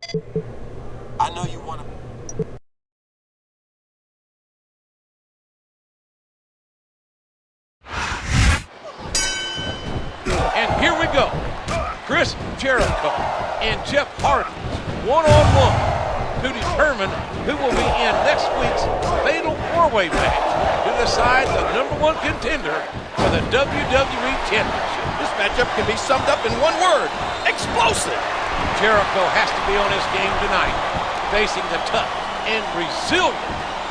I know you want to. And here we go. Chris Jericho and Jeff Hardy, one-on-one, to determine who will be in next week's Fatal 4-Way match to decide the #1 contender for the WWE Championship. This matchup can be summed up in one word: explosive. Jericho has to be on his game tonight, facing the tough and resilient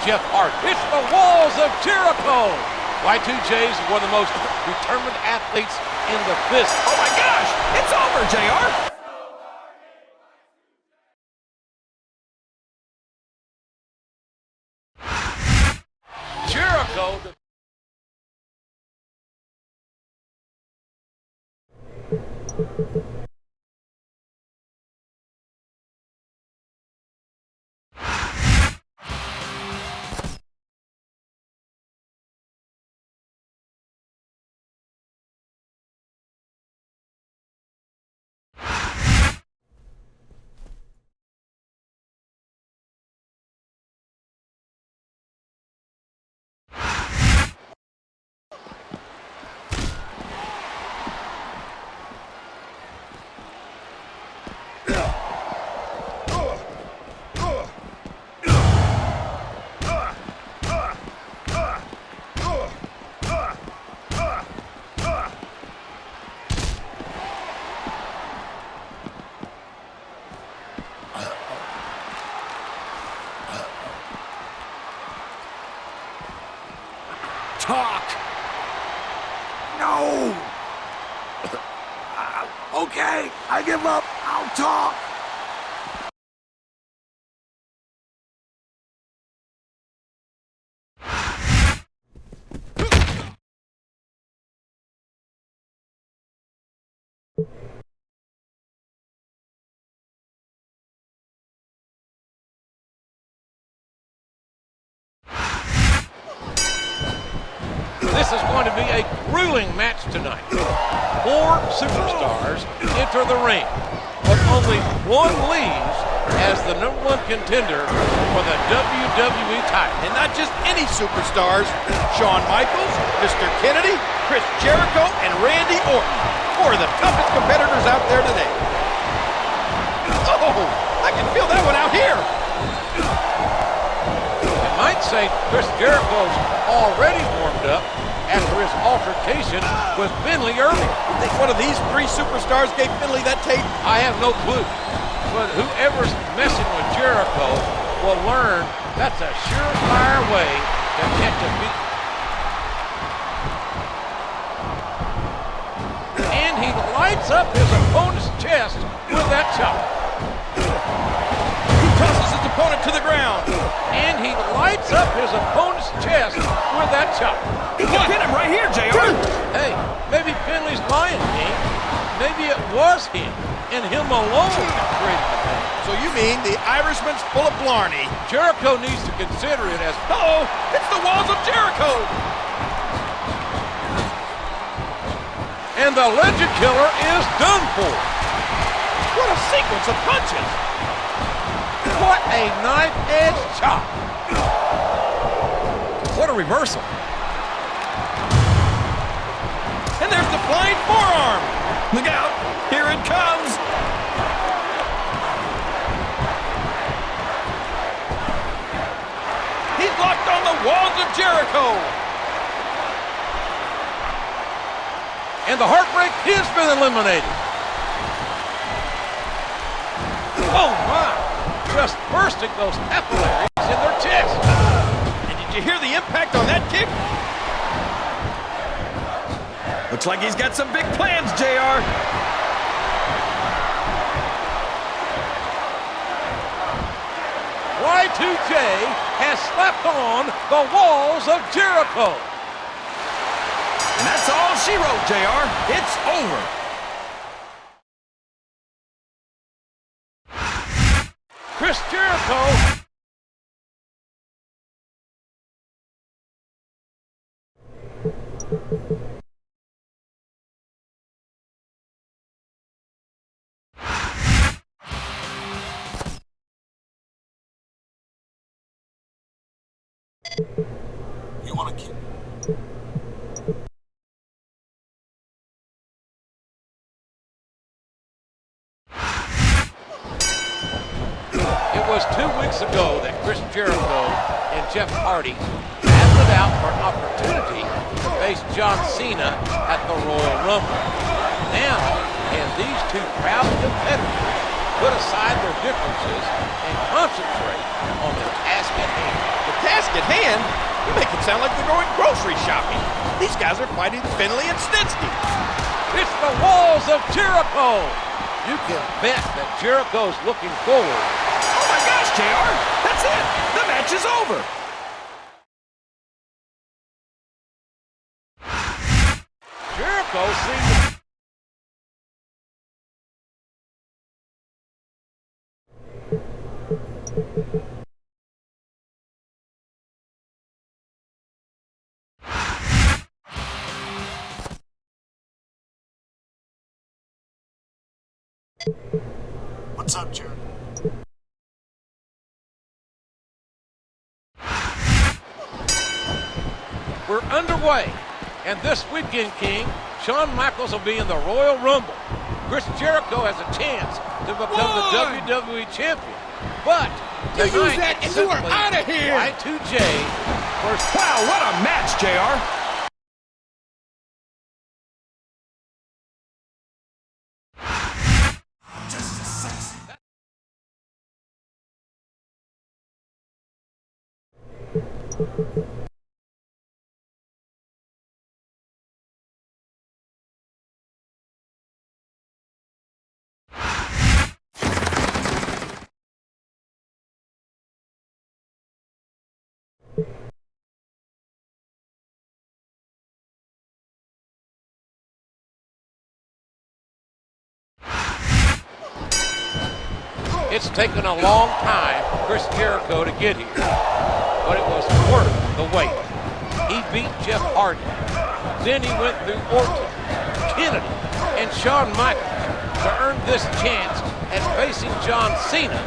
Jeff Hardy. It's the walls of Jericho. Y2J is one of the most determined athletes in the business. Oh my gosh, it's over, JR. Jericho. Talk. No. Okay, I give up. I'll talk. This is going to be a grueling match tonight. 4 superstars enter the ring, but only one leaves as the #1 contender for the WWE title. And not just any superstars: Shawn Michaels, Mr. Kennedy, Chris Jericho, and Randy Orton. 4 of the toughest competitors out there today. Oh, I can feel that one out here. You might say Chris Jericho's already warmed up after his altercation with Finley earlier. You think one of these 3 superstars gave Finley that tape? I have no clue, but whoever's messing with Jericho will learn that's a surefire way to catch a beat. And he lights up his opponent's chest with that chop. He tosses his opponent to the ground. And he lights up his opponent's chest with that chop. He can pin him right here, JR. Hey, maybe Finley's lying, King. Maybe it was him and him alone that created the pain. So you mean the Irishman's full of blarney? Jericho needs to consider it as... Uh-oh, it's the walls of Jericho. And the Legend Killer is done for. What a sequence of punches. What a knife-edge chop. What a reversal. And there's the flying forearm. Look out, here it comes. He's locked on the walls of Jericho. And the Heartbreak has been eliminated. Oh my, just bursting those capillaries in their chest. And did you hear the impact on that kick? Looks like he's got some big plans, JR. Y2J has slapped on the walls of Jericho. And that's all she wrote, JR. It's over. Chris Jericho. You want to keep... It was 2 weeks ago that Chris Jericho and Jeff Hardy battled out for an opportunity to face John Cena at the Royal Rumble. Now, can these two proud competitors put aside their differences and concentrate on the task at hand? The task at hand? You make it sound like they're going grocery shopping. These guys are fighting Finley and Snitsky. It's the walls of Jericho! You can bet that Jericho's looking forward. Oh my gosh, JR! That's it! The match is over! Jericho seems to... What's up, Jared? We're underway, and this weekend, King, Shawn Michaels will be in the Royal Rumble. Chris Jericho has a chance to become the WWE champion. But You use tonight, that it's and you are simply outta here! Y2J versus... Wow, what a match, JR! It's taken a long time for Chris Jericho to get here, but it was worth the wait. He beat Jeff Hardy. Then he went through Orton, Kennedy, and Shawn Michaels to earn this chance at facing John Cena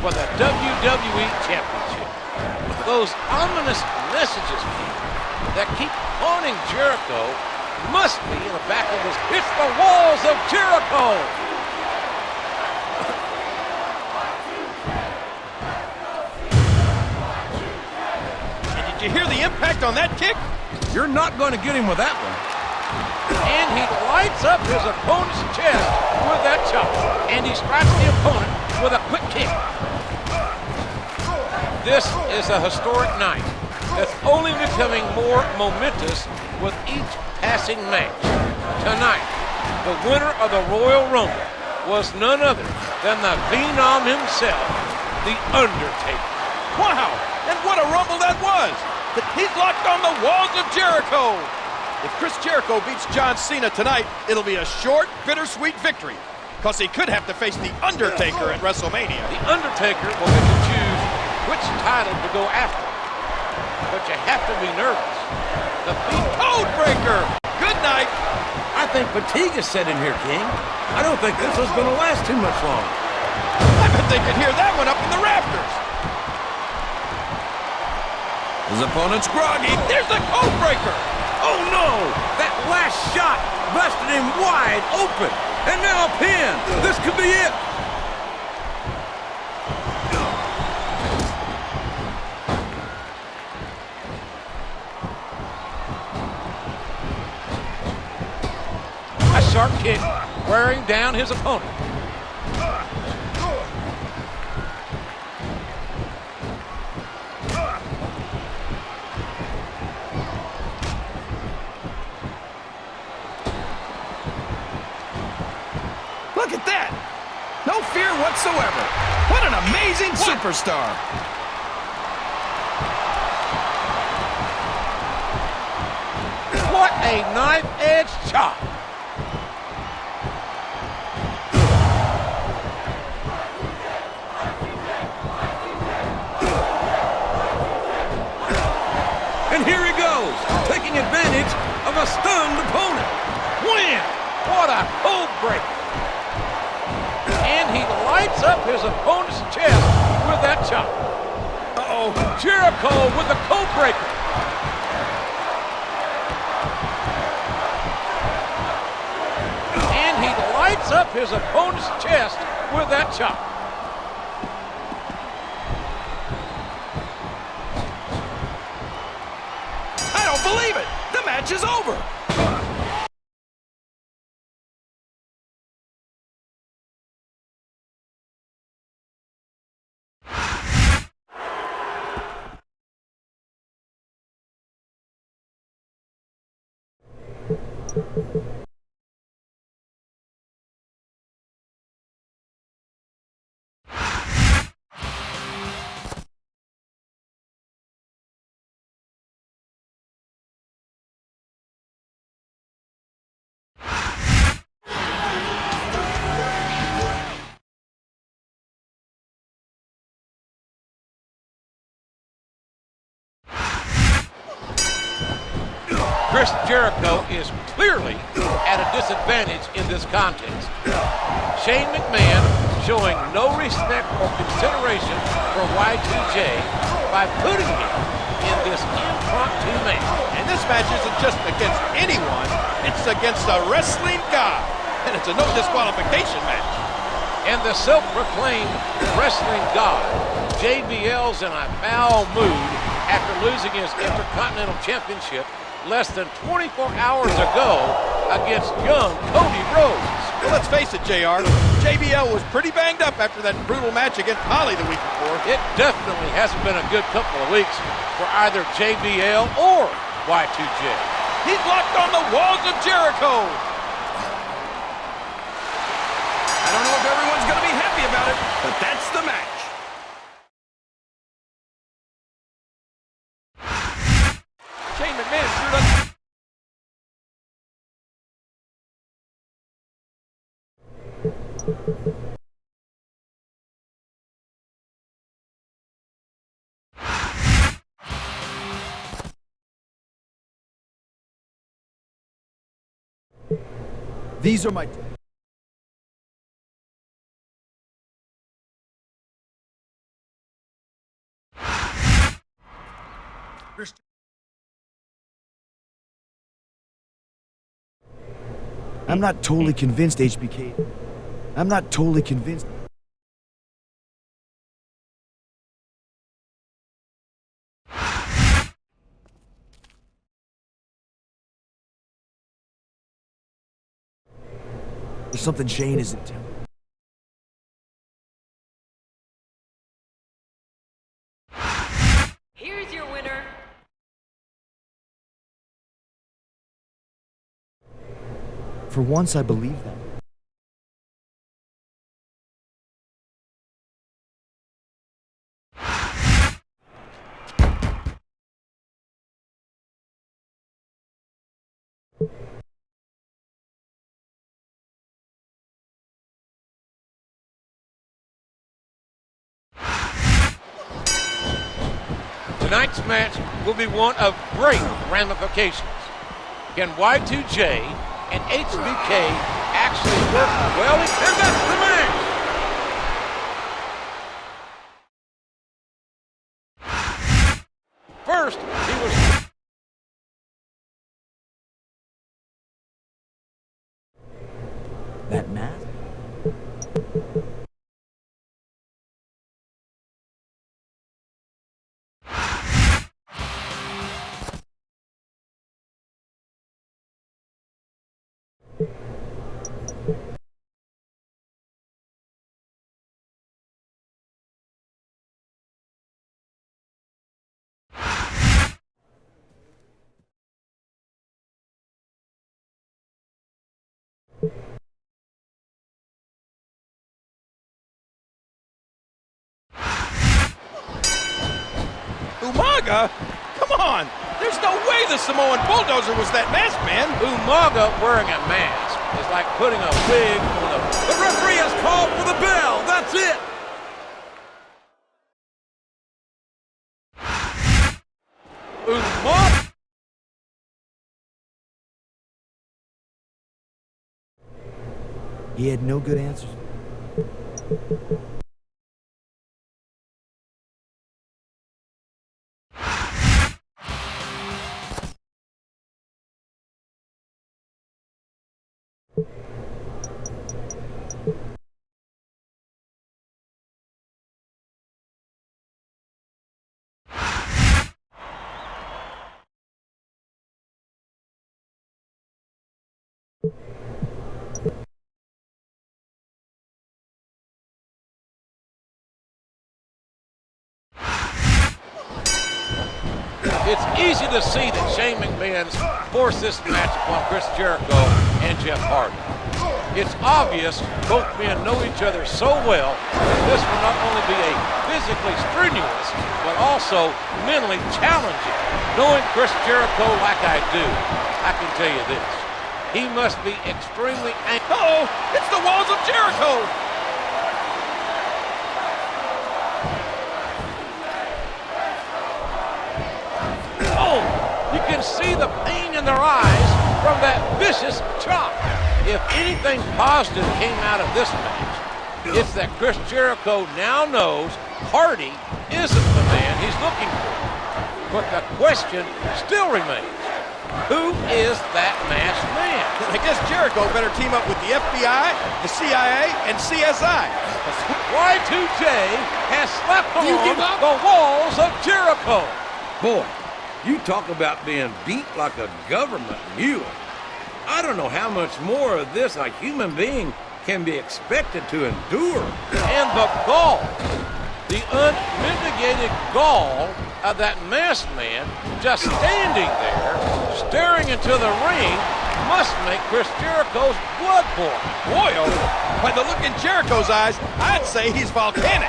for the WWE Championship. Those ominous messages that keep haunting Jericho must be in the back of his... It's the walls of Jericho! Did you hear the impact on that kick? You're not going to get him with that one. And he lights up his opponent's chest with that chop. And he strikes the opponent with a quick kick. This is a historic night that's only becoming more momentous with each passing match. Tonight, the winner of the Royal Rumble was none other than the Phenom himself, The Undertaker. Wow! And what a rumble that was! He's locked on the walls of Jericho! If Chris Jericho beats John Cena tonight, it'll be a short, bittersweet victory. Because he could have to face The Undertaker at WrestleMania. The Undertaker will get to choose which title to go after. But you have to be nervous. The Codebreaker! Good night! I think fatigue is set in here, King. I don't think this one's going to last too much longer. I bet they could hear that one up in the rafters. His opponent's groggy. There's the Codebreaker! Oh no! That last shot busted him wide open. And now a pin. This could be it. A sharp kick wearing down his opponent. Look at that. No fear whatsoever. What an amazing superstar. What a knife-edge chop. And here he goes, taking advantage of a stunned opponent. Win! What a code breaker. And he lights up his opponent's chest with that chop. Uh-oh. Uh-oh. Jericho with the code breaker. And he lights up his opponent's chest with that chop. I don't believe it. The match is over. Chris Jericho is clearly at a disadvantage in this contest. Shane McMahon showing no respect or consideration for Y2J by putting him in this impromptu match. And this match isn't just against anyone, it's against a wrestling god. And it's a no disqualification match. And the self-proclaimed wrestling god, JBL's in a foul mood after losing his Intercontinental Championship less than 24 hours ago against young Cody Rhodes. Well, let's face it, JR. JBL was pretty banged up after that brutal match against Holly the week before. It definitely hasn't been a good couple of weeks for either JBL or Y2J. He's locked on the walls of Jericho. I don't know if everyone's going to be happy about it, but that's the match. Shane McMahon sure doesn't. These are my... I'm not totally convinced, HBK. I'm not totally convinced. There's something Shane isn't telling. Here's your winner. For once, I believe that. Tonight's match will be one of great ramifications. Can Y2J and HBK actually work well? And that's the match! First, he was... That math? Umaga? Come on! There's no way the Samoan Bulldozer was that masked man! Umaga wearing a mask is like putting a wig on a... The referee has called for the bell. That's it. Umaga... He had no good answers. It's easy to see that Shane McMahon's forced this match upon Chris Jericho and Jeff Hardy. It's obvious both men know each other so well that this will not only be a physically strenuous, but also mentally challenging. Knowing Chris Jericho like I do, I can tell you this. He must be extremely angry. Uh-oh, it's the walls of Jericho. Oh, you can see the pain in their eyes from that vicious chop. If anything positive came out of this match, it's that Chris Jericho now knows Hardy isn't the man he's looking for. But the question still remains, who is that masked man? I guess Jericho better team up with the FBI, the CIA, and CSI. Y2J has slept on the walls of Jericho. Boy, you talk about being beat like a government mule. I don't know how much more of this a human being can be expected to endure. And the gall, the unmitigated gall of that masked man just standing there, staring into the ring, must make Chris Jericho's blood boil. Boil? By the look in Jericho's eyes, I'd say he's volcanic.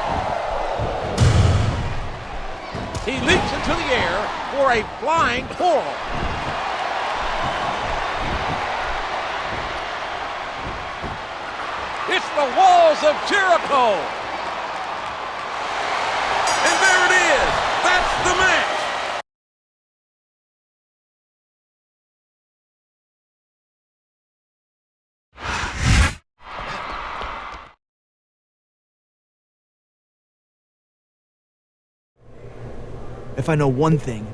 He leaps into the air for a flying forearm. It's the walls of Jericho. And there it is. That's the match. If I know one thing,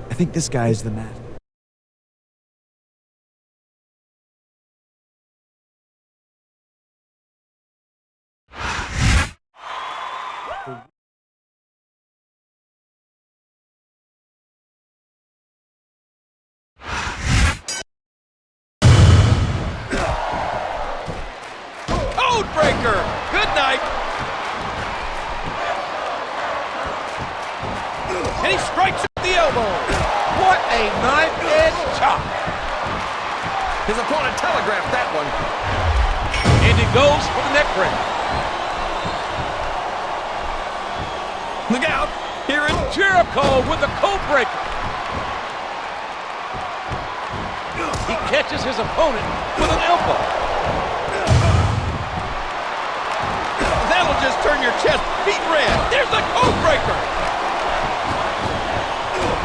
I think this guy is the man. Codebreaker! Good night! And he strikes at the elbow. What a knife-edge chop. His opponent telegraphed that one. And he goes for the neck breaker. Look out! Here it. Jericho with the code breaker. He catches his opponent with an elbow. That'll just turn your chest beat red. There's the code breaker.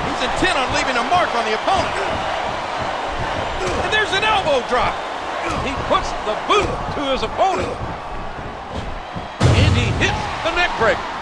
He's intent on leaving a mark on the opponent. And there's an elbow drop. He puts the boot to his opponent. And he hits the neck breaker.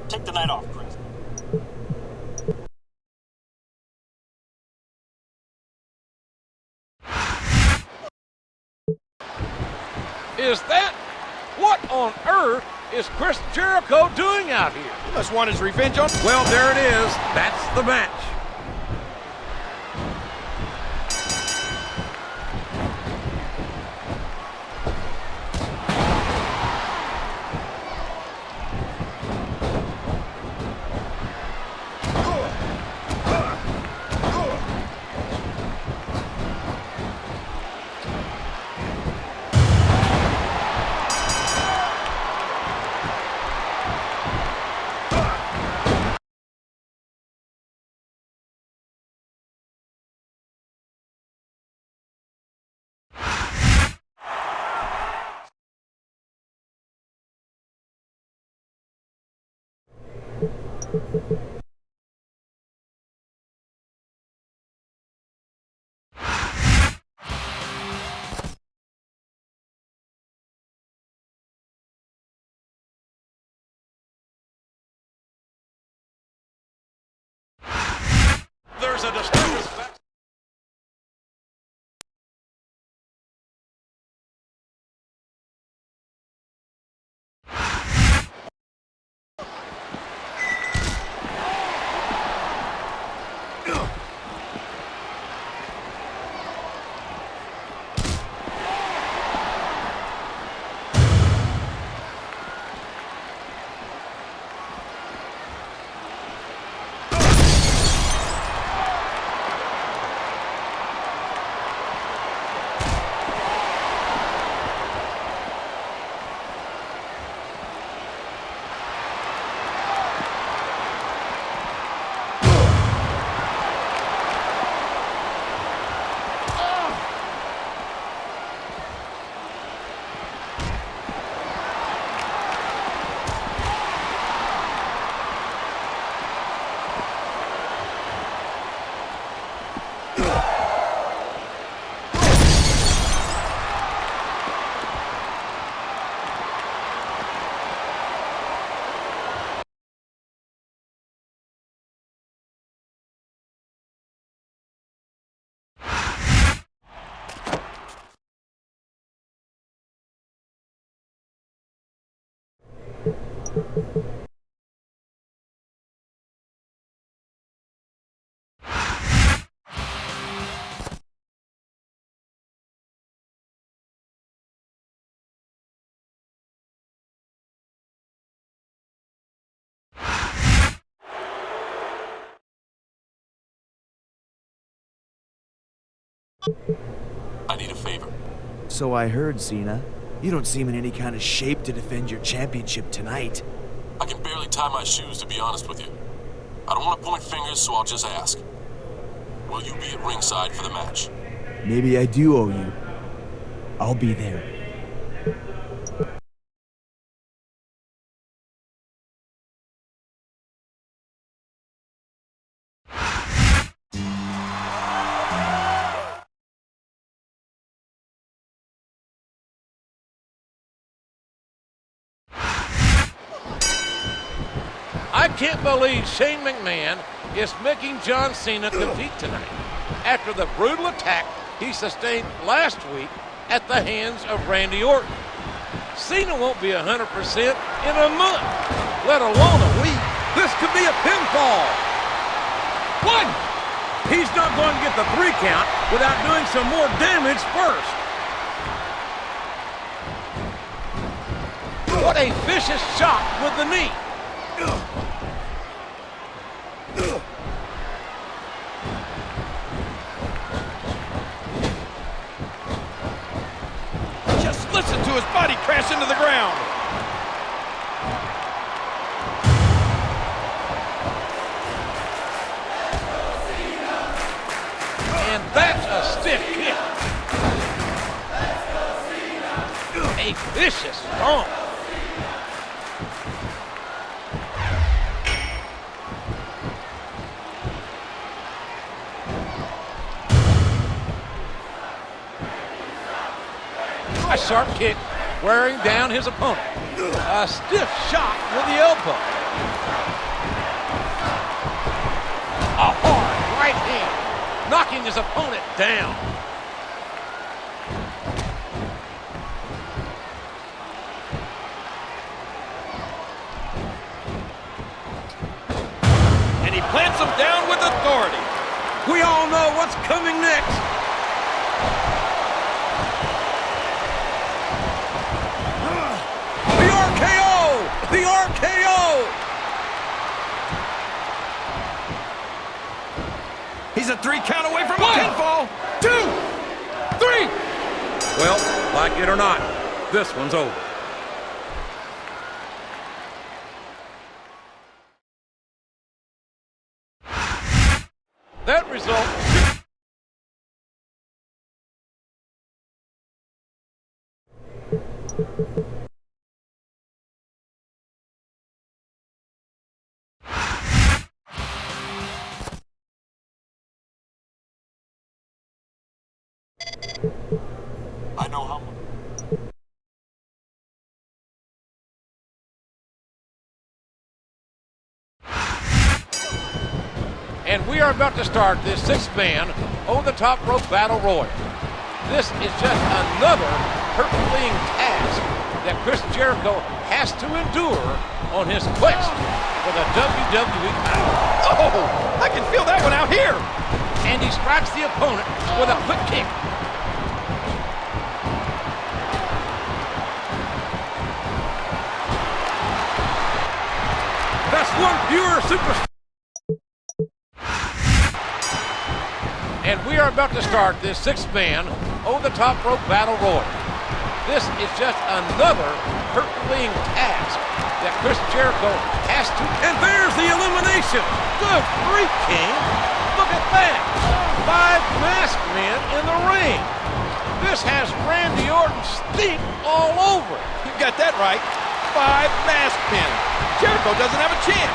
Take the night off, Chris. Is that what on earth is Chris Jericho doing out here? He must want his revenge on... Well, there it is. That's the match. There's a disturbance back. I need a favor. So I heard, Cena. You don't seem in any kind of shape to defend your championship tonight. I can barely tie my shoes, to be honest with you. I don't want to point fingers, so I'll just ask. Will you be at ringside for the match? Maybe I do owe you. I'll be there. I can't believe Shane McMahon is making John Cena compete tonight after the brutal attack he sustained last week at the hands of Randy Orton. Cena won't be 100% in a month, let alone a week. This could be a pinfall. One! He's not going to get the 3 count without doing some more damage first. What a vicious shot with the knee. Just listen to his body crash into the ground. And that's a stiff kick. A vicious stomp. A sharp kick wearing down his opponent. A stiff shot with the elbow. A hard right hand, knocking his opponent down. And he plants him down with authority. We all know what's coming next. The RKO! He's a 3 count away from a pinfall. 2, 3. Well, like it or not, this one's over. That result. I know how much. And we are are about to start this 6-man over-the-top rope battle royal. This is just another Herculean task that Chris Jericho has to endure on his quest for the WWE title. Oh, I can feel that one out here. And he strikes the opponent with a quick kick. That's one pure superstar. And we are about to start this 6-man over-the-top rope battle royal. This is just another Herculean task that Chris Jericho has to... And there's the elimination. Good grief, King! Look at that! 5 masked men in the ring. This has Randy Orton stink all over it. You got that right. 5 masked men. Jericho doesn't have a chance.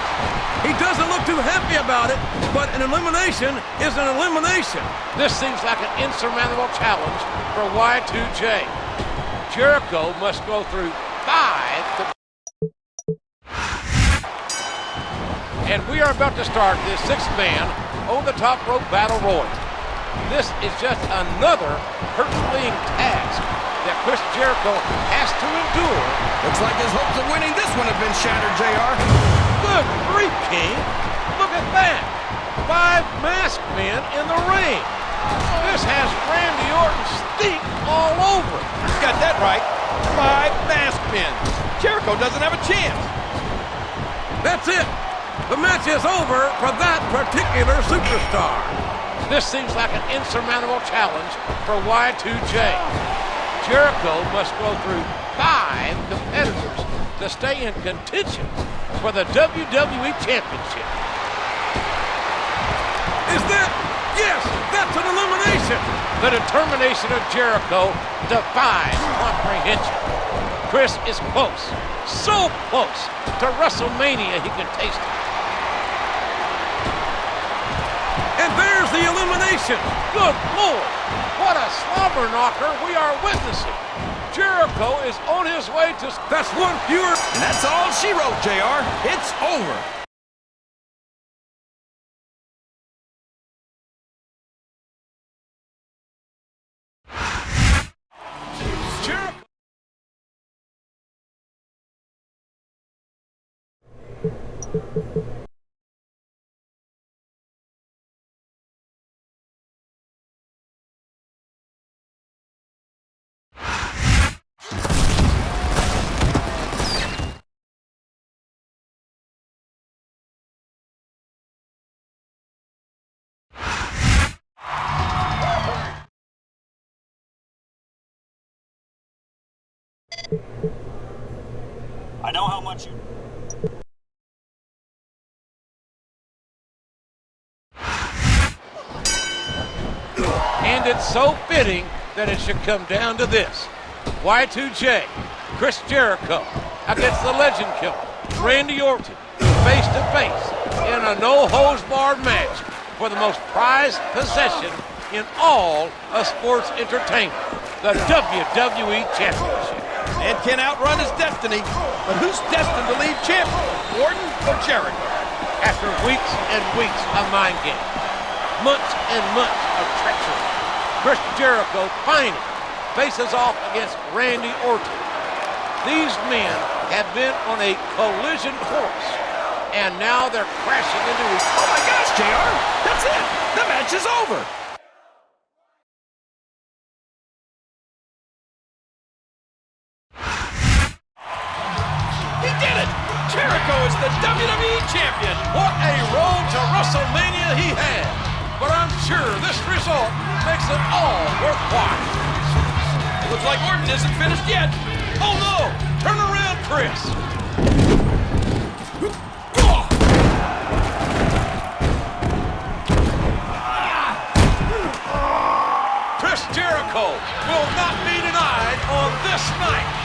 He doesn't look too happy about it, but an elimination is an elimination. This seems like an insurmountable challenge for Y2J. Jericho must go through 5... And we are about to start this 6-man over-the-top rope battle royal. This is just another Herculean task that Chris Jericho has to endure. Looks like his hopes of winning this one have been shattered, JR. Good grief, King! Look at that! 5 masked men in the ring. This has Randy Orton stink all over it. You got that right. 5 masked men. Jericho doesn't have a chance. That's it. The match is over for that particular superstar. This seems like an insurmountable challenge for Y2J. Jericho must go through 5 competitors to stay in contention for the WWE Championship. Is that? Yes, that's an elimination. The determination of Jericho defies comprehension. Chris is close, so close to WrestleMania he can taste it. And there's the elimination. Good Lord, what a slobber knocker we are witnessing. Jericho is on his way to... That's one pure... And that's all she wrote, JR. It's over. Jericho. I know how much you... And it's so fitting that it should come down to this. Y2J, Chris Jericho, against the legend killer, Randy Orton, face to face in a no-holds-barred match for the most prized possession in all of sports entertainment, the WWE Championship. Man can't outrun his destiny, but who's destined to leave champion? Orton or Jericho? After weeks and weeks of mind games, months and months of treachery, Chris Jericho finally faces off against Randy Orton. These men have been on a collision course, and now they're crashing into each other. Oh my gosh, JR! That's it! The match is over! He did it! Jericho is the WWE Champion! What a road to WrestleMania he had! But I'm sure this result makes it all worthwhile. It looks like Orton isn't finished yet. Oh no! Turn around, Chris! Chris Jericho will not be denied on this night.